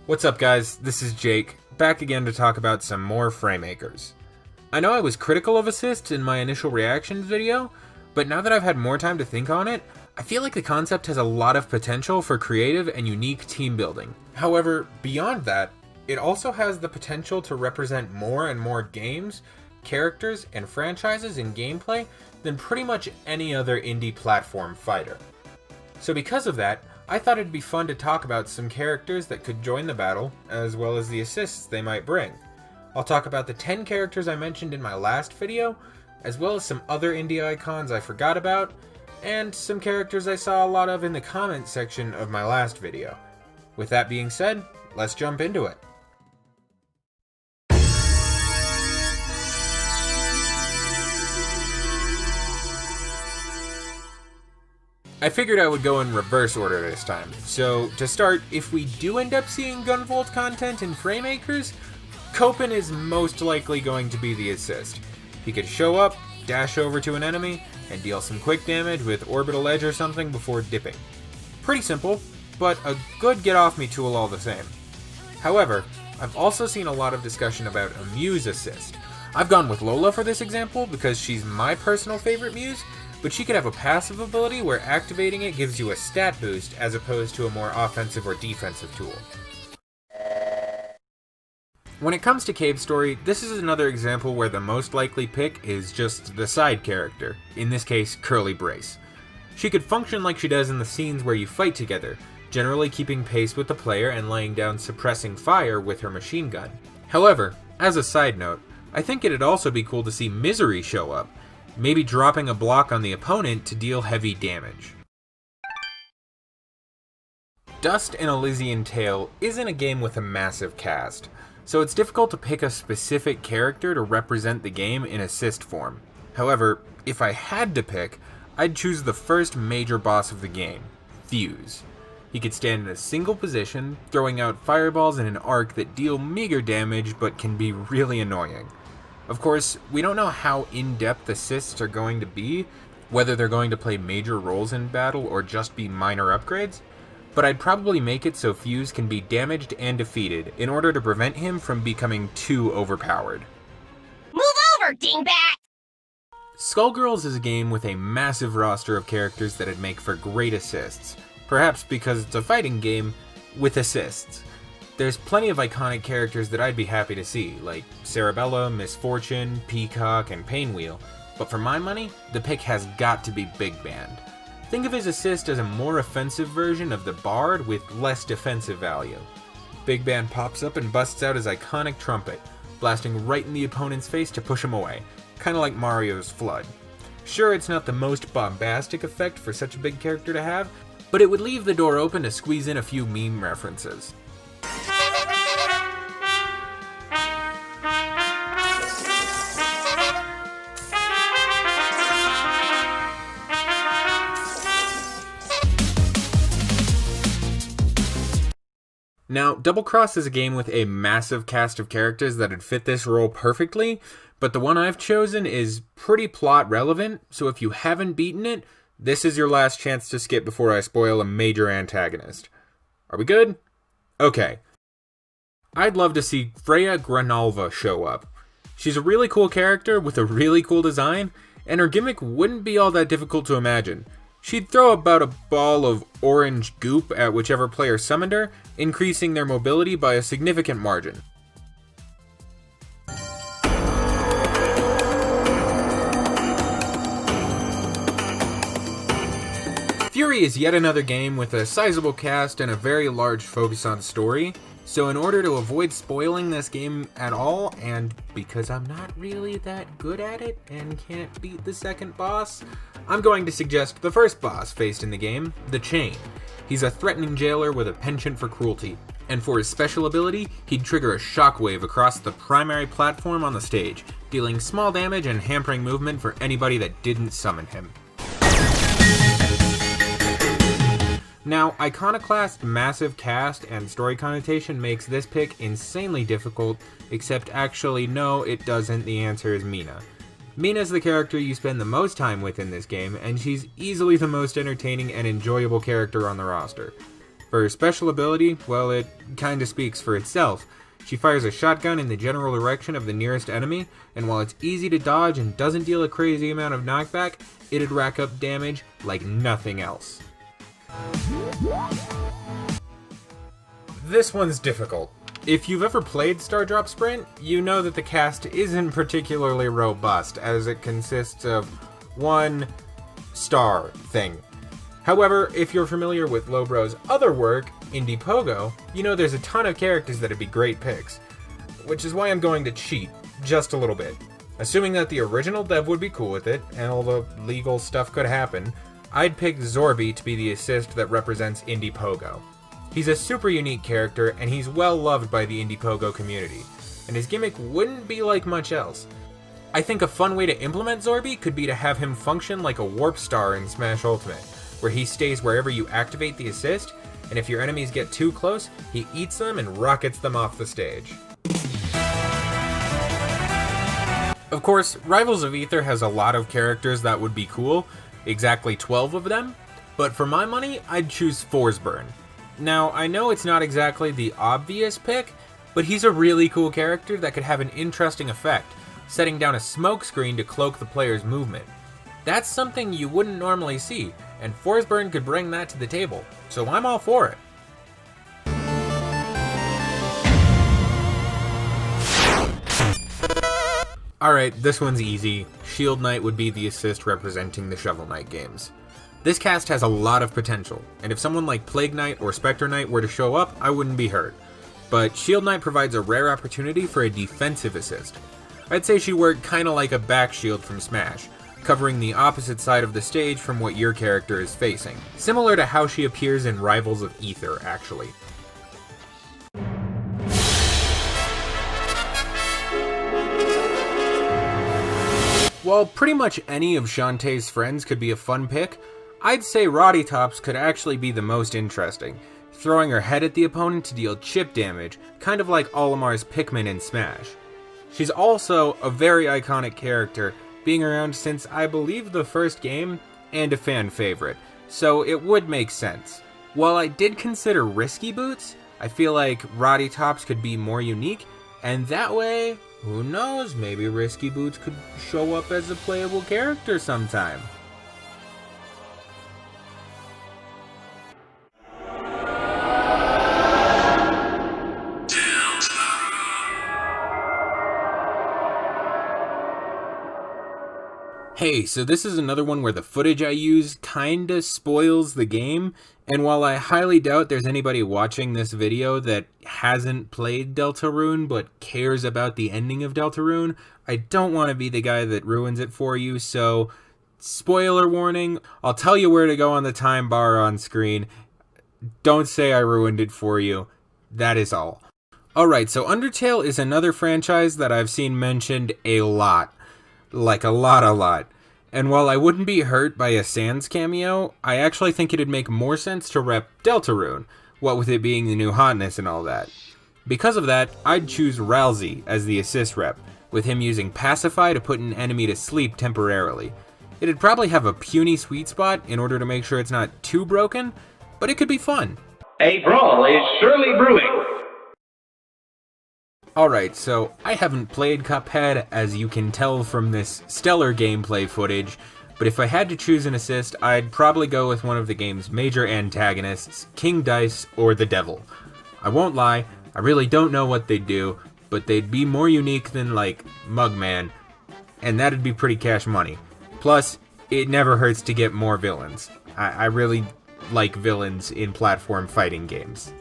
What's up guys, this is Jake, back again to talk about some more Fraymakers. I know I was critical of assists in my initial reactions video, but now that I've had more time to think on it, I feel like the concept has a lot of potential for creative and unique team building. However, beyond that, it also has the potential to represent more and more games, characters, and franchises in gameplay than pretty much any other indie platform fighter. So because of that, I thought it'd be fun to talk about some characters that could join the battle, as well as the assists they might bring. I'll talk about the 10 characters I mentioned in my last video, as well as some other indie icons I forgot about, and some characters I saw a lot of in the comments section of my last video. With that being said, let's jump into it. I figured I would go in reverse order this time. So, to start, if we do end up seeing Gunvolt content in Fraymakers, Copen is most likely going to be the assist. He could show up, dash over to an enemy, and deal some quick damage with Orbital Edge or something before dipping. Pretty simple, but a good get-off-me tool all the same. However, I've also seen a lot of discussion about a Muse assist. I've gone with Lola for this example because she's my personal favorite Muse, but she could have a passive ability where activating it gives you a stat boost as opposed to a more offensive or defensive tool. When it comes to Cave Story, this is another example where the most likely pick is just the side character, in this case Curly Brace. She could function like she does in the scenes where you fight together, generally keeping pace with the player and laying down suppressing fire with her machine gun. However, as a side note, I think it'd also be cool to see Misery show up, maybe dropping a block on the opponent to deal heavy damage. Dust and Elysian Tale isn't a game with a massive cast, so it's difficult to pick a specific character to represent the game in assist form. However, if I had to pick, I'd choose the first major boss of the game, Fuse. He could stand in a single position, throwing out fireballs in an arc that deal meager damage but can be really annoying. Of course, we don't know how in-depth assists are going to be, whether they're going to play major roles in battle or just be minor upgrades, but I'd probably make it so Fuse can be damaged and defeated in order to prevent him from becoming too overpowered. Move over, dingbat! Skullgirls is a game with a massive roster of characters that'd make for great assists, perhaps because it's a fighting game with assists. There's plenty of iconic characters that I'd be happy to see, like Cerebella, Miss Fortune, Peacock, and Painwheel, but for my money, the pick has got to be Big Band. Think of his assist as a more offensive version of the Bard with less defensive value. Big Band pops up and busts out his iconic trumpet, blasting right in the opponent's face to push him away, kinda like Mario's Flood. Sure, it's not the most bombastic effect for such a big character to have, but it would leave the door open to squeeze in a few meme references. Now, Double Cross is a game with a massive cast of characters that'd fit this role perfectly, but the one I've chosen is pretty plot relevant, so if you haven't beaten it, this is your last chance to skip before I spoil a major antagonist. Are we good? Okay. I'd love to see Freya Granalva show up. She's a really cool character with a really cool design, and her gimmick wouldn't be all that difficult to imagine. She'd throw about a ball of orange goop at whichever player summoned her, increasing their mobility by a significant margin. Fury is yet another game with a sizable cast and a very large focus on story, so in order to avoid spoiling this game at all, and because I'm not really that good at it and can't beat the second boss, I'm going to suggest the first boss faced in the game, the Chain. He's a threatening jailer with a penchant for cruelty, and for his special ability, he'd trigger a shockwave across the primary platform on the stage, dealing small damage and hampering movement for anybody that didn't summon him. Now, Iconoclast's massive cast and story connotation makes this pick insanely difficult, except actually no, it doesn't. The answer is Mina. Mina's the character you spend the most time with in this game, and she's easily the most entertaining and enjoyable character on the roster. For her special ability, well, it kinda speaks for itself. She fires a shotgun in the general direction of the nearest enemy, and while it's easy to dodge and doesn't deal a crazy amount of knockback, it'd rack up damage like nothing else. This one's difficult. If you've ever played Star Drop Sprint, you know that the cast isn't particularly robust, as it consists of one star thing. However, if you're familiar with Lowbro's other work, IndiePogo, you know there's a ton of characters that'd be great picks. Which is why I'm going to cheat, just a little bit. Assuming that the original dev would be cool with it, and all the legal stuff could happen, I'd pick Zorby to be the assist that represents IndiePogo. He's a super unique character, and he's well loved by the IndiePogo community, and his gimmick wouldn't be like much else. I think a fun way to implement Zorby could be to have him function like a warp star in Smash Ultimate, where he stays wherever you activate the assist, and if your enemies get too close, he eats them and rockets them off the stage. Of course, Rivals of Aether has a lot of characters that would be cool, exactly 12 of them, but for my money, I'd choose Forsburn. Now, I know it's not exactly the obvious pick, but he's a really cool character that could have an interesting effect, setting down a smoke screen to cloak the player's movement. That's something you wouldn't normally see, and Forsburn could bring that to the table, so I'm all for it. Alright, this one's easy. Shield Knight would be the assist representing the Shovel Knight games. This cast has a lot of potential, and if someone like Plague Knight or Spectre Knight were to show up, I wouldn't be hurt. But Shield Knight provides a rare opportunity for a defensive assist. I'd say she worked kinda like a back shield from Smash, covering the opposite side of the stage from what your character is facing. Similar to how she appears in Rivals of Aether, actually. While pretty much any of Shantae's friends could be a fun pick, I'd say Roddy Tops could actually be the most interesting, throwing her head at the opponent to deal chip damage, kind of like Olimar's Pikmin in Smash. She's also a very iconic character, being around since I believe the first game, and a fan favorite, so it would make sense. While I did consider Risky Boots, I feel like Roddy Tops could be more unique, and that way, who knows, maybe Risky Boots could show up as a playable character sometime. Hey, so this is another one where the footage I use kinda spoils the game, and while I highly doubt there's anybody watching this video that hasn't played Deltarune but cares about the ending of Deltarune, I don't want to be the guy that ruins it for you, so spoiler warning, I'll tell you where to go on the time bar on screen. Don't say I ruined it for you. That is all. Alright, so Undertale is another franchise that I've seen mentioned a lot. Like a lot. And while I wouldn't be hurt by a Sans cameo, I actually think it'd make more sense to rep Deltarune, what with it being the new hotness and all that. Because of that, I'd choose Ralsei as the assist rep, with him using Pacify to put an enemy to sleep temporarily. It'd probably have a puny sweet spot in order to make sure it's not too broken, but it could be fun. A brawl is surely brewing. Alright, so I haven't played Cuphead, as you can tell from this stellar gameplay footage, but if I had to choose an assist, I'd probably go with one of the game's major antagonists, King Dice or the Devil. I won't lie, I really don't know what they'd do, but they'd be more unique than, like, Mugman, and that'd be pretty cash money. Plus, it never hurts to get more villains. I really like villains in platform fighting games.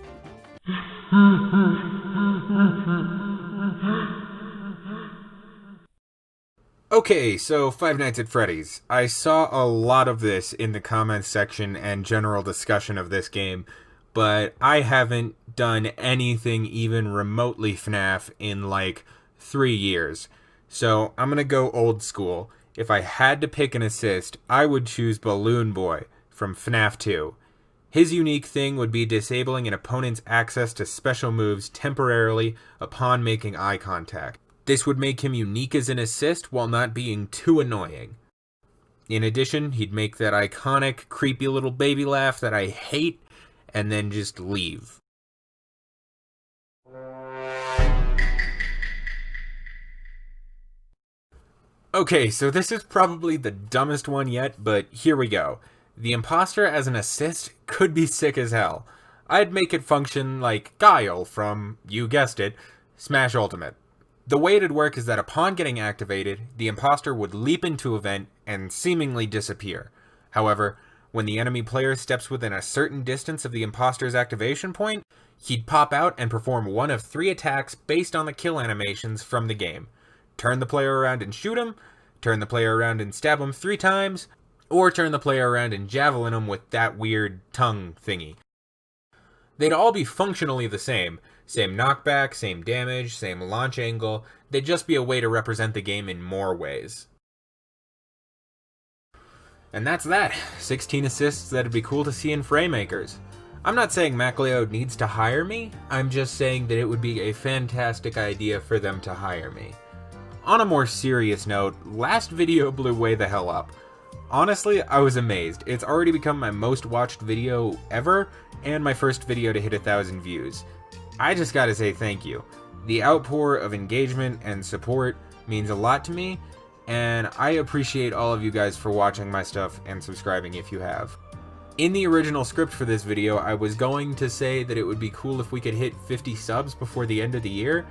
Okay, so Five Nights at Freddy's. I saw a lot of this in the comments section and general discussion of this game, but I haven't done anything even remotely FNaF in like 3 years. So I'm gonna go old school. If I had to pick an assist, I would choose Balloon Boy from FNaF 2. His unique thing would be disabling an opponent's access to special moves temporarily upon making eye contact. This would make him unique as an assist while not being too annoying. In addition, he'd make that iconic, creepy little baby laugh that I hate, and then just leave. Okay, so this is probably the dumbest one yet, but here we go. The Imposter as an assist could be sick as hell. I'd make it function like Guile from, you guessed it, Smash Ultimate. The way it'd work is that upon getting activated, the Imposter would leap into a vent and seemingly disappear. However, when the enemy player steps within a certain distance of the Imposter's activation point, he'd pop out and perform one of 3 attacks based on the kill animations from the game. Turn the player around and shoot him, turn the player around and stab him 3 times, or turn the player around and javelin him with that weird tongue thingy. They'd all be functionally the same knockback, same damage, same launch angle, they'd just be a way to represent the game in more ways. And that's that. 16 assists that'd be cool to see in Fraymakers. I'm not saying MacLeod needs to hire me, I'm just saying that it would be a fantastic idea for them to hire me. On a more serious note, last video blew way the hell up. Honestly, I was amazed. It's already become my most watched video ever, and my first video to hit 1,000 views. I just gotta say thank you. The outpour of engagement and support means a lot to me, and I appreciate all of you guys for watching my stuff and subscribing if you have. In the original script for this video, I was going to say that it would be cool if we could hit 50 subs before the end of the year,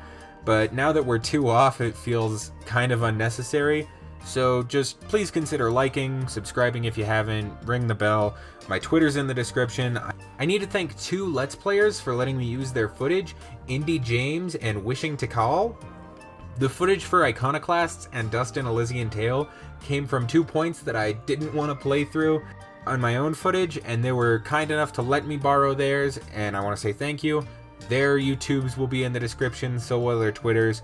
but now that we're 2 off, it feels kind of unnecessary. So just please consider liking, subscribing if you haven't, ring the bell. My Twitter's in the description. I need to thank 2 Let's Players for letting me use their footage, IndieJames and WishingTikal. The footage for Iconoclasts and Dustin Elysian Tale came from 2 points that I didn't want to play through on my own footage, and they were kind enough to let me borrow theirs, and I want to say thank you. Their YouTubes will be in the description, so will their Twitters.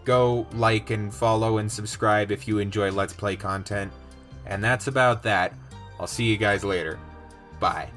Go like and follow and subscribe if you enjoy Let's Play content. And that's about that. I'll see you guys later. Bye.